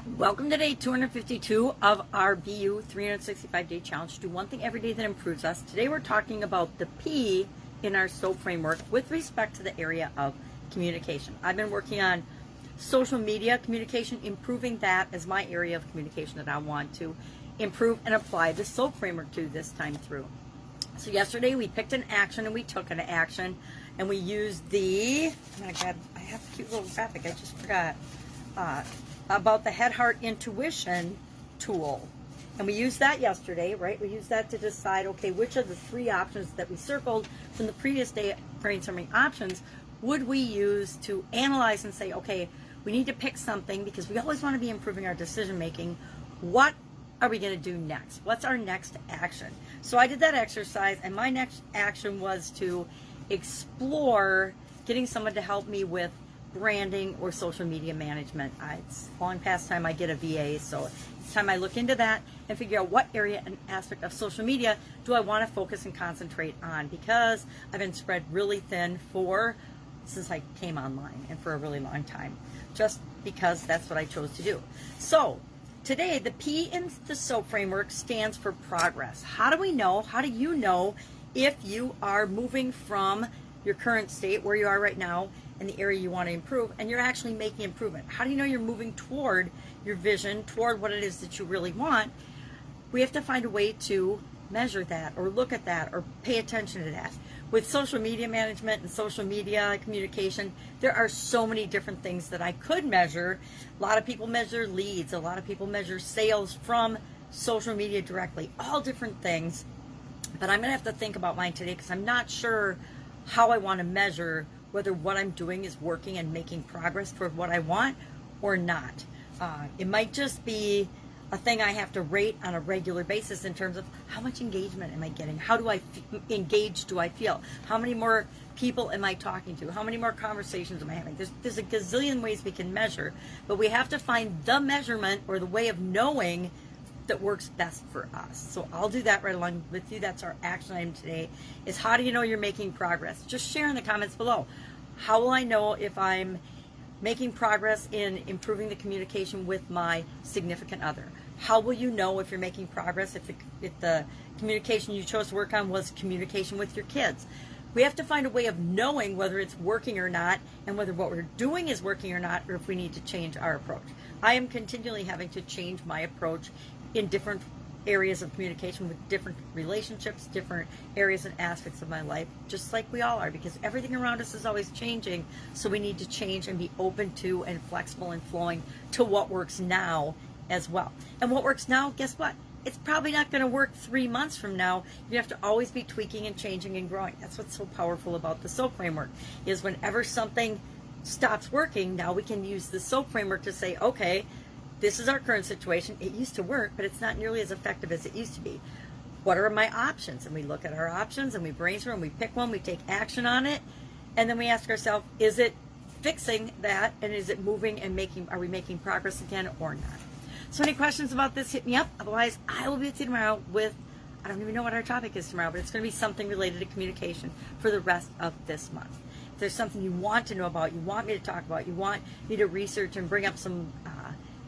Welcome to day 252 of our BU 365-day challenge. Do one thing every day that improves us. Today we're talking about the P in our soaP framework with respect to the area of communication. I've been working on social media communication, improving that as my area of communication that I want to improve and apply the soaP framework to this time through. So yesterday we picked an action and we took an action and we used the, oh my God, I have a cute little graphic, I just forgot. About the head heart intuition tool, and we used that yesterday, right? We used that to decide, okay, which of the three options that we circled from the previous day brainstorming options would we use to analyze and say, okay, we need to pick something because we always want to be improving our decision making. What are we going to do next? What's our next action? So I did that exercise, and my next action was to explore getting someone to help me with branding or social media management. It's long past time I get a VA, so it's time I look into that and figure out what area and aspect of social media do I want to focus and concentrate on, because I've been spread really thin since I came online and for a really long time, just because that's what I chose to do. So today, the P in the soaP framework stands for progress. How do you know if you are moving from your current state, where you are right now, in the area you want to improve, and you're actually making improvement? How do you know you're moving toward your vision, toward what it is that you really want? We have to find a way to measure that or look at that or pay attention to that. With social media management and social media communication, there are so many different things that I could measure. A lot of people measure leads. A lot of people measure sales from social media directly, all different things. But I'm going to have to think about mine today because I'm not sure how I want to measure whether what I'm doing is working and making progress toward what I want or not. It might just be a thing I have to rate on a regular basis in terms of how much engagement am I getting? How engaged do I feel? How many more people am I talking to? How many more conversations am I having? There's a gazillion ways we can measure, but we have to find the measurement or the way of knowing that works best for us. So I'll do that right along with you. That's our action item today, is how do you know you're making progress? Just share in the comments below. How will I know if I'm making progress in improving the communication with my significant other? How will you know if you're making progress if the communication you chose to work on was communication with your kids? We have to find a way of knowing whether it's working or not, and whether what we're doing is working or not, or if we need to change our approach. I am continually having to change my approach in different areas of communication with different relationships, different areas and aspects of my life, just like we all are, because everything around us is always changing. So we need to change and be open to and flexible and flowing to what works now as well. And what works now, guess what? It's probably not going to work 3 months from now. You have to always be tweaking and changing and growing. That's what's so powerful about the soaP framework, is whenever something stops working, now we can use the soaP framework to say, okay, this is our current situation. It used to work, but it's not nearly as effective as it used to be. What are my options? And we look at our options and we brainstorm and we pick one, we take action on it, and then we ask ourselves, is it fixing that, and is it moving and are we making progress again or not? So any questions about this, hit me up. Otherwise, I will be with you tomorrow with, I don't even know what our topic is tomorrow, but it's going to be something related to communication for the rest of this month. If there's something you want to know about, you want me to talk about, you want me to research and bring up some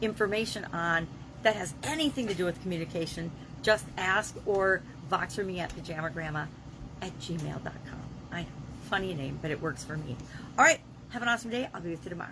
information on that has anything to do with communication, just ask or Voxer me at pajamagramma@gmail.com. I know, funny name, but it works for me. All right, have an awesome day. I'll be with you tomorrow.